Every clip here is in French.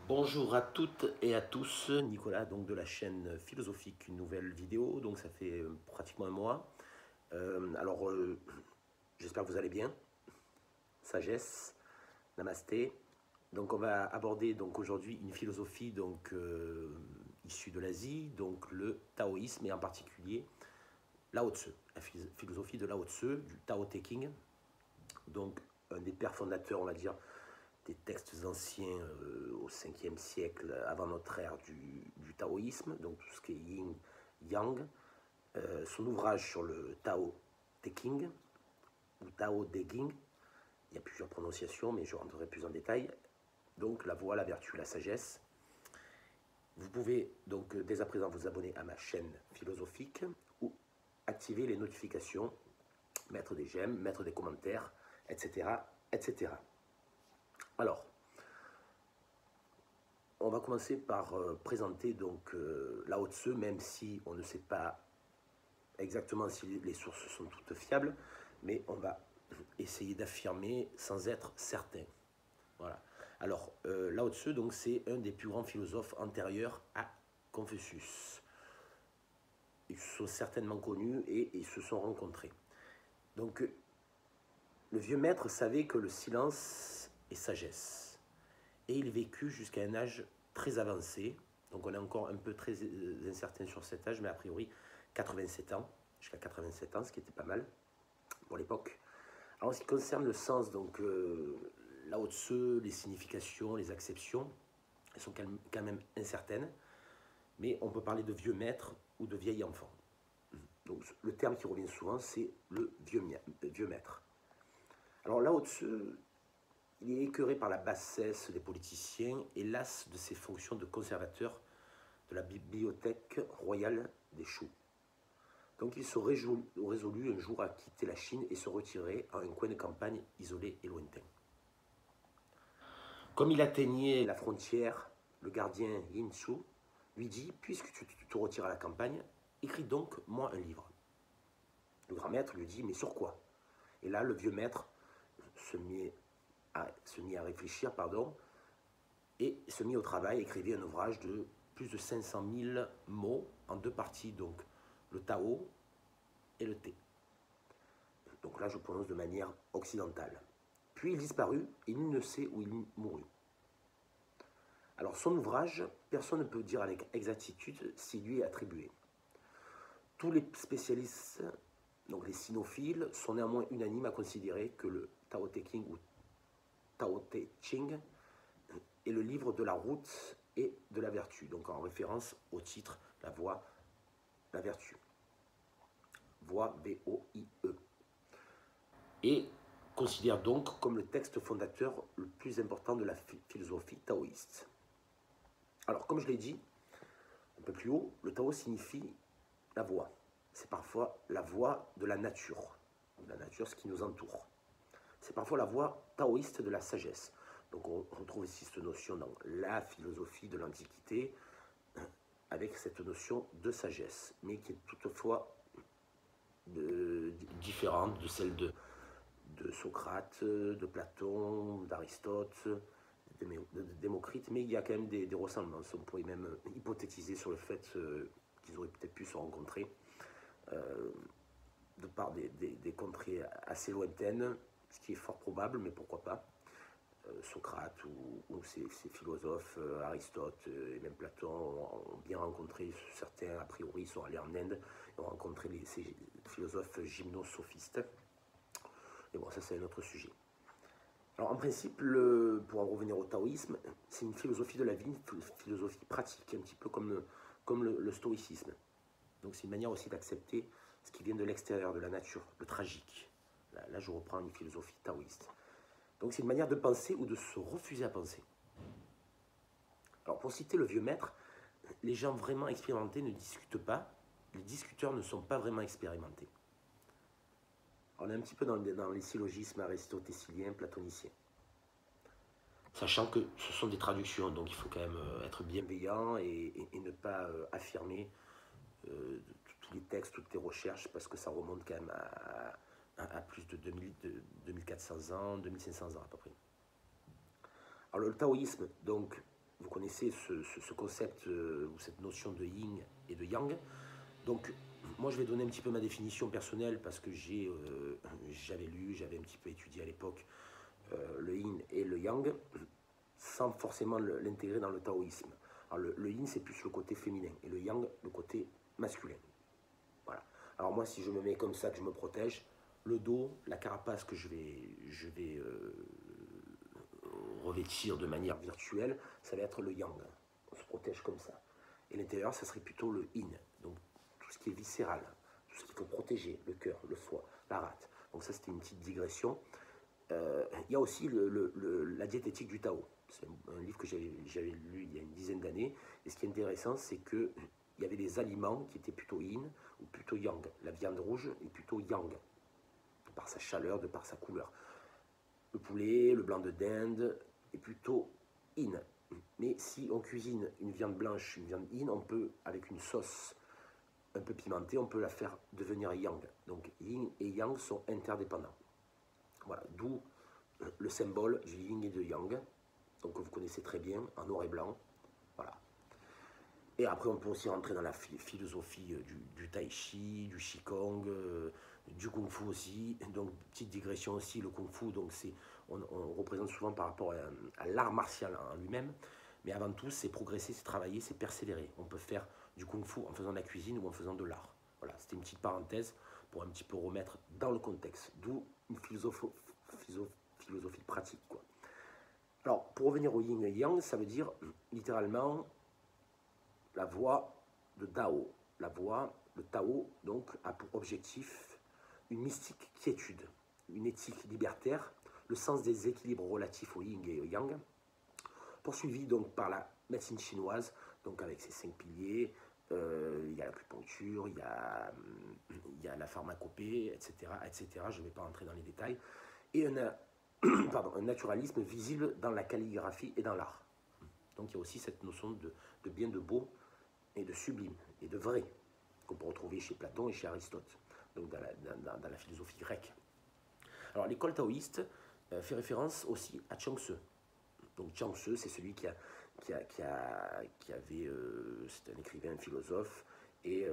Bonjour à toutes et à tous, Nicolas donc de la chaîne Philosophique, une nouvelle vidéo, donc ça fait pratiquement un mois. J'espère que vous allez bien, sagesse, namasté. Donc on va aborder donc aujourd'hui une philosophie issue de l'Asie, donc le taoïsme et en particulier Lao Tzu, la philosophie de Lao Tzu, du Tao Te Ching, donc un des pères fondateurs, on va dire, des textes anciens au 5e siècle avant notre ère du taoïsme, donc tout ce qui est yin, yang. Son ouvrage sur le Tao Te Ching, ou Tao Te Ching, il y a plusieurs prononciations, mais je rentrerai plus en détail. Donc la voix, la vertu, la sagesse. Vous pouvez donc dès à présent vous abonner à ma chaîne philosophique ou activer les notifications, mettre des j'aime, mettre des commentaires, etc. etc. Alors, on va commencer par présenter donc Lao Tzu, même si on ne sait pas exactement si les sources sont toutes fiables, mais on va essayer d'affirmer sans être certain. Voilà. Alors, Lao Tzu, donc, c'est un des plus grands philosophes antérieurs à Confucius. Ils sont certainement connus et ils se sont rencontrés. Donc, le vieux maître savait que le silence est sagesse. Et il vécut jusqu'à un âge très avancé. Donc, on est encore un peu très incertain sur cet âge, mais a priori, 87 ans, jusqu'à 87 ans, ce qui était pas mal pour l'époque. Alors, en ce qui concerne le sens, donc, Lao Tzu, les significations, les acceptions, elles sont quand même incertaines, mais on peut parler de vieux maître ou de vieil enfant. Donc, le terme qui revient souvent, c'est le vieux maître. Alors, Lao Tzu, il est écœuré par la bassesse des politiciens et las de ses fonctions de conservateur de la bibliothèque royale des Shu. Donc il se résolut un jour à quitter la Chine et se retirer à un coin de campagne isolé et lointain. Comme il atteignait la frontière, le gardien Yin Su lui dit « Puisque tu te retires à la campagne, écris donc moi un livre. » Le grand maître lui dit « Mais sur quoi ?» Et là, le vieux maître se mit à réfléchir, et se mit au travail, écrivit un ouvrage de plus de 500 000 mots en deux parties, donc le Tao et le Te. Donc là, je prononce de manière occidentale. Puis il disparut et nul ne sait où il mourut. Alors son ouvrage, personne ne peut dire avec exactitude s'il lui est attribué. Tous les spécialistes, donc les sinophiles, sont néanmoins unanimes à considérer que le Tao Te Ching ou Tao Te Ching est le livre de la route et de la vertu, donc en référence au titre La Voie, la Vertu. Voie, V-O-I-E. Et considère donc comme le texte fondateur le plus important de la philosophie taoïste. Alors, comme je l'ai dit un peu plus haut, le Tao signifie la voie. C'est parfois la voie de la nature, ce qui nous entoure. C'est parfois la voie taoïste de la sagesse. Donc on retrouve ici cette notion dans la philosophie de l'Antiquité, avec cette notion de sagesse, mais qui est toutefois différente de celle de Socrate, de Platon, d'Aristote, de Démocrite, mais il y a quand même des ressemblances. On pourrait même hypothétiser sur le fait qu'ils auraient peut-être pu se rencontrer de par des contrées assez lointaines, ce qui est fort probable, mais pourquoi pas. Socrate ou ces philosophes, Aristote et même Platon ont bien rencontré, certains a priori sont allés en Inde et ont rencontré ces philosophes gymnosophistes. Et bon, ça c'est un autre sujet. Alors en principe, pour en revenir au taoïsme, c'est une philosophie de la vie, une philosophie pratique, un petit peu comme le stoïcisme. Donc c'est une manière aussi d'accepter ce qui vient de l'extérieur, de la nature, le tragique. Là, je reprends une philosophie taoïste. Donc c'est une manière de penser ou de se refuser à penser. Alors pour citer le vieux maître, les gens vraiment expérimentés ne discutent pas, les discuteurs ne sont pas vraiment expérimentés. On est un petit peu dans les syllogismes aristotéliens, platoniciens. Sachant que ce sont des traductions, donc il faut quand même être bienveillant et ne pas affirmer tous les textes, toutes les recherches, parce que ça remonte quand même à plus de 2400 ans, 2500 ans à peu près. Alors le taoïsme, donc, vous connaissez ce concept ou cette notion de yin et de yang. Donc, moi, je vais donner un petit peu ma définition personnelle parce que j'avais lu, j'avais un petit peu étudié à l'époque le yin et le yang, sans forcément l'intégrer dans le taoïsme. Alors, le yin, c'est plus le côté féminin et le yang, le côté masculin. Voilà. Alors moi, si je me mets comme ça, que je me protège, le dos, la carapace que je vais revêtir de manière virtuelle, ça va être le yang. On se protège comme ça. Et l'intérieur, ça serait plutôt le yin. Donc tout ce qui est viscéral, tout ce qu'il faut protéger, le cœur, le foie, la rate. Donc ça, c'était une petite digression. Il y a aussi la diététique du Tao. C'est un livre que j'avais lu il y a une dizaine d'années. Et ce qui est intéressant, c'est qu'il y avait des aliments qui étaient plutôt yin ou plutôt yang. La viande rouge est plutôt yang, de par sa chaleur, de par sa couleur. Le poulet, le blanc de dinde est plutôt yin. Mais si on cuisine une viande blanche, une viande yin, on peut, avec une sauce un peu pimentée, on peut la faire devenir yang. Donc yin et yang sont interdépendants. Voilà, d'où le symbole du yin et du yang, donc que vous connaissez très bien, en noir et blanc. Voilà. Et après, on peut aussi rentrer dans la philosophie du tai chi, du qigong, du kung fu aussi. Donc, petite digression aussi, le kung fu, donc on représente souvent par rapport à l'art martial en lui-même. Mais avant tout, c'est progresser, c'est travailler, c'est persévérer. On peut faire du kung fu en faisant de la cuisine ou en faisant de l'art. Voilà, c'était une petite parenthèse pour un petit peu remettre dans le contexte. D'où une philosophie pratique, quoi. Alors, pour revenir au yin et yang, ça veut dire littéralement la voie de Tao. La voie, le Tao, donc, a pour objectif une mystique quiétude, une éthique libertaire, le sens des équilibres relatifs au yin et au yang, poursuivi donc par la médecine chinoise, donc avec ses 5 piliers. Il y a l'acupuncture, il y a la pharmacopée, etc., etc. Je ne vais pas entrer dans les détails. Et un naturalisme visible dans la calligraphie et dans l'art. Donc il y a aussi cette notion de bien, de beau et de sublime et de vrai qu'on peut retrouver chez Platon et chez Aristote, donc dans la philosophie grecque. Alors l'école taoïste fait référence aussi à Chuang Tzu. Donc Chuang Tzu, c'est celui qui avait, c'est un écrivain, un philosophe, et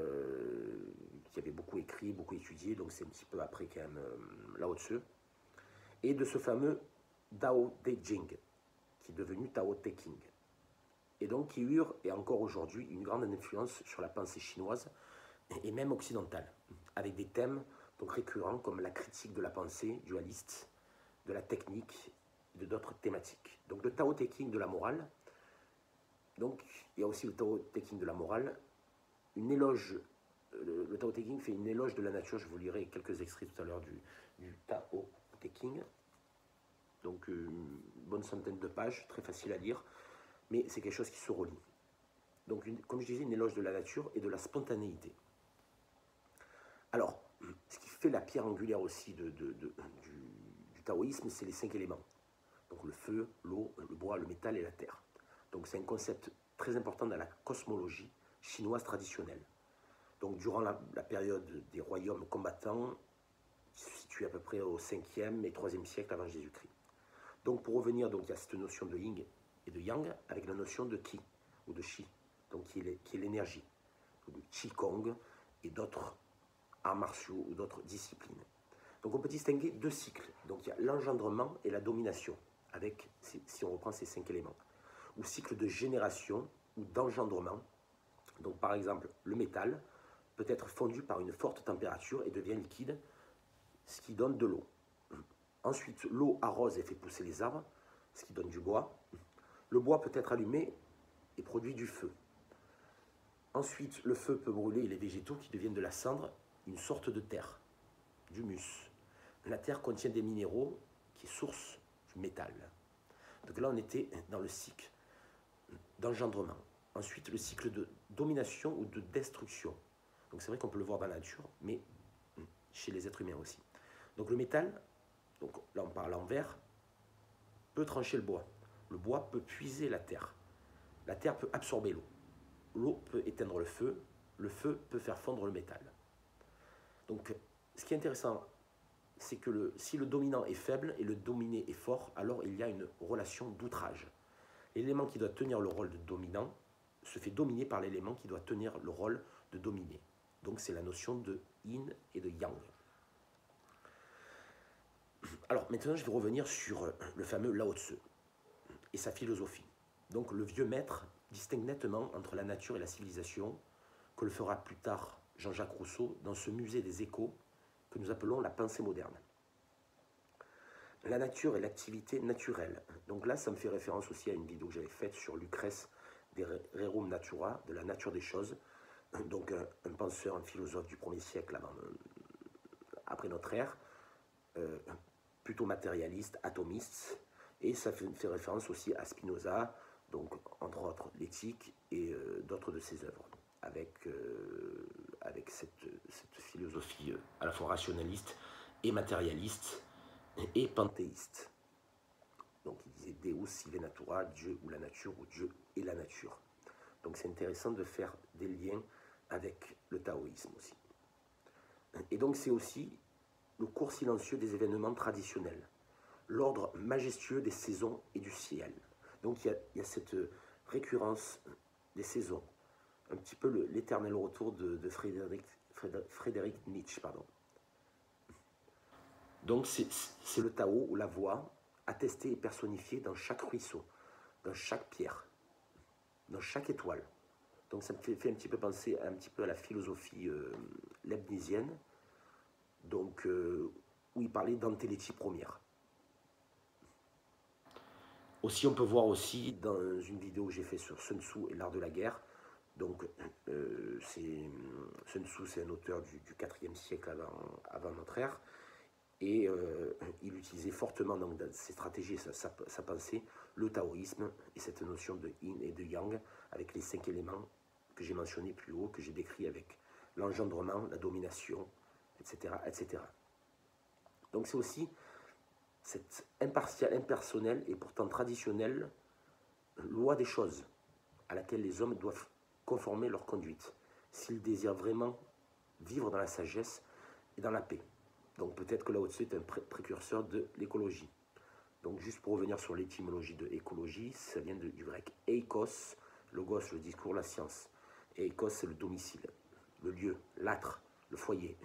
qui avait beaucoup écrit, beaucoup étudié, donc c'est un petit peu après quand même Lao Tzu, et de ce fameux Tao Te Ching, qui est devenu Tao Te Ching, et donc qui eurent, et encore aujourd'hui, une grande influence sur la pensée chinoise, et même occidentale, avec des thèmes donc récurrents comme la critique de la pensée dualiste, de la technique, et de d'autres thématiques. Donc le Tao Te Ching de la morale, donc il y a aussi le Tao Te Ching de la morale, une éloge, le Tao Te Ching fait une éloge de la nature, je vous lirai quelques extraits tout à l'heure du Tao Te Ching, donc une bonne centaine de pages, très facile à lire, mais c'est quelque chose qui se relie. Donc comme je disais, une éloge de la nature et de la spontanéité. Alors, ce qui fait la pierre angulaire aussi du taoïsme, c'est les 5 éléments. Donc le feu, l'eau, le bois, le métal et la terre. Donc c'est un concept très important dans la cosmologie chinoise traditionnelle. Donc durant la période des royaumes combattants, qui se situe à peu près au 5e et 3e siècle avant Jésus-Christ. Donc pour revenir, donc, il y a cette notion de yin et de yang avec la notion de qi ou de chi, donc qui est l'énergie, le qigong et d'autres arts martiaux ou d'autres disciplines. Donc on peut distinguer 2 cycles. Donc il y a l'engendrement et la domination, avec, si on reprend ces 5 éléments, ou cycle de génération ou d'engendrement. Donc par exemple, le métal peut être fondu par une forte température et devient liquide, ce qui donne de l'eau. Ensuite, l'eau arrose et fait pousser les arbres, ce qui donne du bois. Le bois peut être allumé et produit du feu. Ensuite, le feu peut brûler les végétaux qui deviennent de la cendre, une sorte de terre, d'humus. La terre contient des minéraux qui est source du métal. Donc là, on était dans le cycle d'engendrement. Ensuite, le cycle de domination ou de destruction. Donc c'est vrai qu'on peut le voir dans la nature, mais chez les êtres humains aussi. Donc le métal, donc là on parle en vert, peut trancher le bois. Le bois peut puiser la terre. La terre peut absorber l'eau. L'eau peut éteindre le feu peut faire fondre le métal. Donc ce qui est intéressant, c'est que si le dominant est faible et le dominé est fort, alors il y a une relation d'outrage. L'élément qui doit tenir le rôle de dominant se fait dominer par l'élément qui doit tenir le rôle de dominer. Donc c'est la notion de yin et de yang. Alors maintenant je vais revenir sur le fameux Lao Tzu et sa philosophie. Donc le vieux maître distingue nettement entre la nature et la civilisation, que le fera plus tard Jean-Jacques Rousseau dans ce musée des échos que nous appelons la pensée moderne. La nature et l'activité naturelle. Donc là, ça me fait référence aussi à une vidéo que j'avais faite sur Lucrèce des Rerum Natura, de la nature des choses. Donc un penseur, un philosophe du 1er siècle après notre ère, plutôt matérialiste, atomiste, et ça fait référence aussi à Spinoza, donc entre autres l'éthique et d'autres de ses œuvres, avec cette philosophie à la fois rationaliste et matérialiste et panthéiste. Donc il disait Deus sive natura, Dieu ou la nature, ou Dieu et la nature. Donc c'est intéressant de faire des liens avec le taoïsme aussi. Et donc c'est aussi le cours silencieux des événements traditionnels, l'ordre majestueux des saisons et du ciel. Donc il y a cette récurrence des saisons, un petit peu l'éternel retour de Frédéric Nietzsche. Pardon. Donc c'est le Tao ou la voie attestée et personnifiée dans chaque ruisseau, dans chaque pierre, dans chaque étoile. Donc ça me fait un petit peu penser un petit peu à la philosophie leibnizienne, donc où il parlait d'antélétie première. Aussi, on peut voir aussi dans une vidéo que j'ai fait sur Sun Tzu et l'art de la guerre. Donc, Sun Tzu, c'est un auteur du 4e siècle avant notre ère. Et il utilisait fortement dans ses stratégies et sa pensée le taoïsme et cette notion de yin et de yang avec les 5 éléments que j'ai mentionnés plus haut, que j'ai décrits avec l'engendrement, la domination, etc. etc. Donc c'est aussi cette impersonnelle et pourtant traditionnelle loi des choses à laquelle les hommes doivent conformer leur conduite s'ils désirent vraiment vivre dans la sagesse et dans la paix. Donc peut-être que Lao Tzu est un précurseur de l'écologie. Donc juste pour revenir sur l'étymologie de écologie, ça vient du grec eikos, logos, le discours, la science. Et eikos, c'est le domicile, le lieu, l'âtre, le foyer.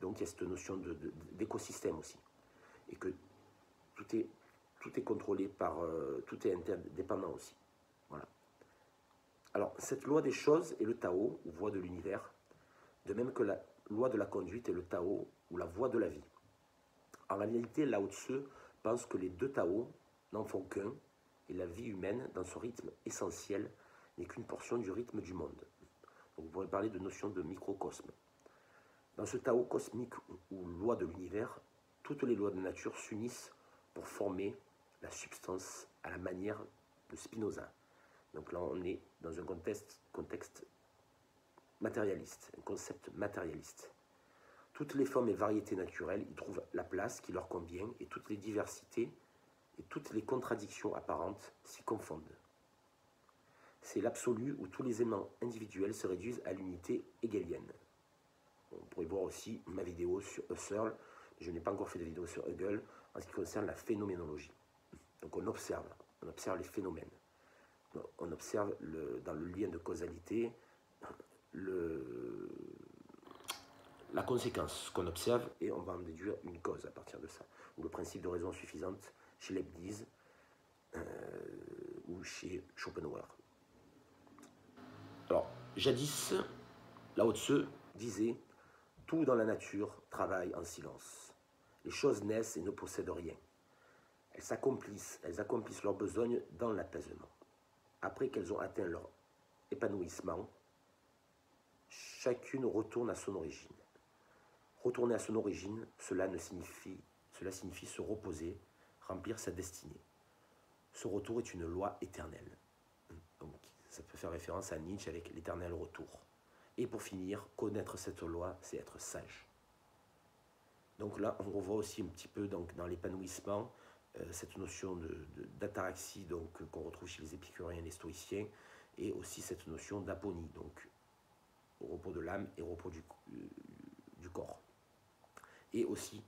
Donc il y a cette notion d'écosystème aussi. Et que tout est contrôlé par, tout est interdépendant aussi. Voilà. Alors cette loi des choses est le Tao, ou voie de l'univers, de même que la loi de la conduite est le Tao, ou la voie de la vie. En réalité, Lao Tzu pense que les deux Tao n'en font qu'un, et la vie humaine, dans son rythme essentiel, n'est qu'une portion du rythme du monde. Donc, vous pourrez parler de notion de microcosme. Dans ce Tao cosmique ou loi de l'univers, toutes les lois de nature s'unissent pour former la substance à la manière de Spinoza. Donc là, on est dans un contexte matérialiste, un concept matérialiste. Toutes les formes et variétés naturelles y trouvent la place qui leur convient et toutes les diversités et toutes les contradictions apparentes s'y confondent. C'est l'absolu où tous les éléments individuels se réduisent à l'unité hegelienne. On pourrait voir aussi ma vidéo sur Husserl. Je n'ai pas encore fait de vidéo sur Hegel en ce qui concerne la phénoménologie. Donc on observe les phénomènes. On observe dans le lien de causalité la conséquence qu'on observe et on va en déduire une cause à partir de ça. Ou le principe de raison suffisante chez Leibniz ou chez Schopenhauer. Alors, jadis, Lao Tzu disait « Tout dans la nature travaille en silence. Les choses naissent et ne possèdent rien. Elles accomplissent leurs besognes dans l'apaisement. Après qu'elles ont atteint leur épanouissement, chacune retourne à son origine. Retourner à son origine, cela signifie se reposer, remplir sa destinée. Ce retour est une loi éternelle. » Donc, ça peut faire référence à Nietzsche avec l'éternel retour. Et pour finir, connaître cette loi, c'est être sage. Donc là, on revoit aussi un petit peu dans l'épanouissement, cette notion d'ataraxie qu'on retrouve chez les épicuriens et les stoïciens, et aussi cette notion d'aponie, donc au repos de l'âme et au repos du corps. Et aussi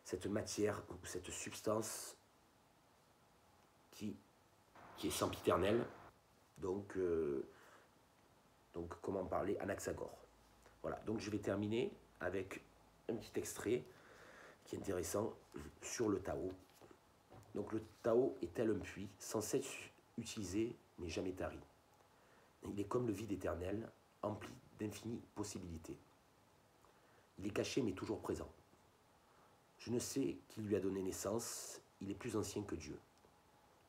cette matière ou cette substance qui qui est sempiternel. Donc comment parler Anaxagore. Voilà, donc je vais terminer avec un petit extrait qui est intéressant sur le Tao. Donc le Tao est tel un puits, sans cesse utilisé, mais jamais tari. Il est comme le vide éternel, empli d'infinies possibilités. Il est caché, mais toujours présent. Je ne sais qui lui a donné naissance, il est plus ancien que Dieu.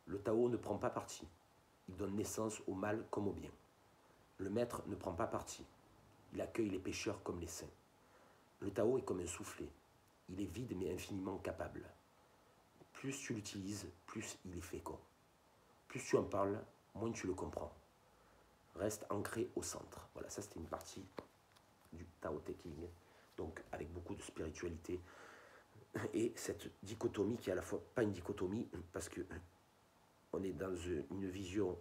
Le Tao ne prend pas parti. Il donne naissance au mal comme au bien. Le maître ne prend pas parti. Il accueille les pécheurs comme les saints. Le Tao est comme un soufflet. Il est vide mais infiniment capable. Plus tu l'utilises, plus il est fécond. Plus tu en parles, moins tu le comprends. Reste ancré au centre. Voilà, ça c'était une partie du Tao Te Ching, donc avec beaucoup de spiritualité. Et cette dichotomie qui est à la fois pas une dichotomie, parce que on est dans une vision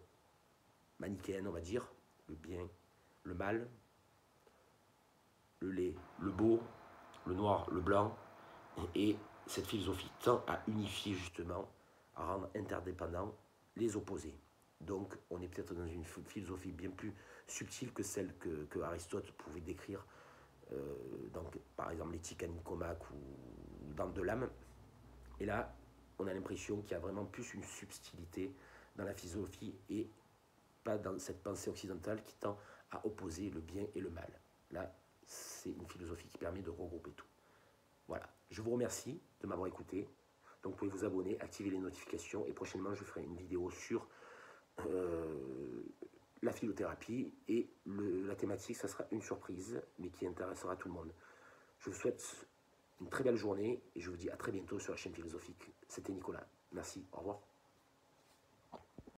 manichéenne, on va dire, le bien, le mal, le laid, le beau, le noir, le blanc, et cette philosophie tend à unifier justement, à rendre interdépendants les opposés. Donc on est peut-être dans une philosophie bien plus subtile que celle que Aristote pouvait décrire, donc, par exemple l'éthique à Nicomaque ou dans De l'âme. Et là, on a l'impression qu'il y a vraiment plus une subtilité dans la philosophie et pas dans cette pensée occidentale qui tend à opposer le bien et le mal. Là, c'est une philosophie qui permet de regrouper tout. Voilà, je vous remercie de m'avoir écouté. Donc vous pouvez vous abonner, activer les notifications et prochainement je ferai une vidéo sur la philothérapie et la thématique, ça sera une surprise mais qui intéressera tout le monde. Je vous souhaite une très belle journée et je vous dis à très bientôt sur la chaîne philosophique. C'était Nicolas. Merci, au revoir.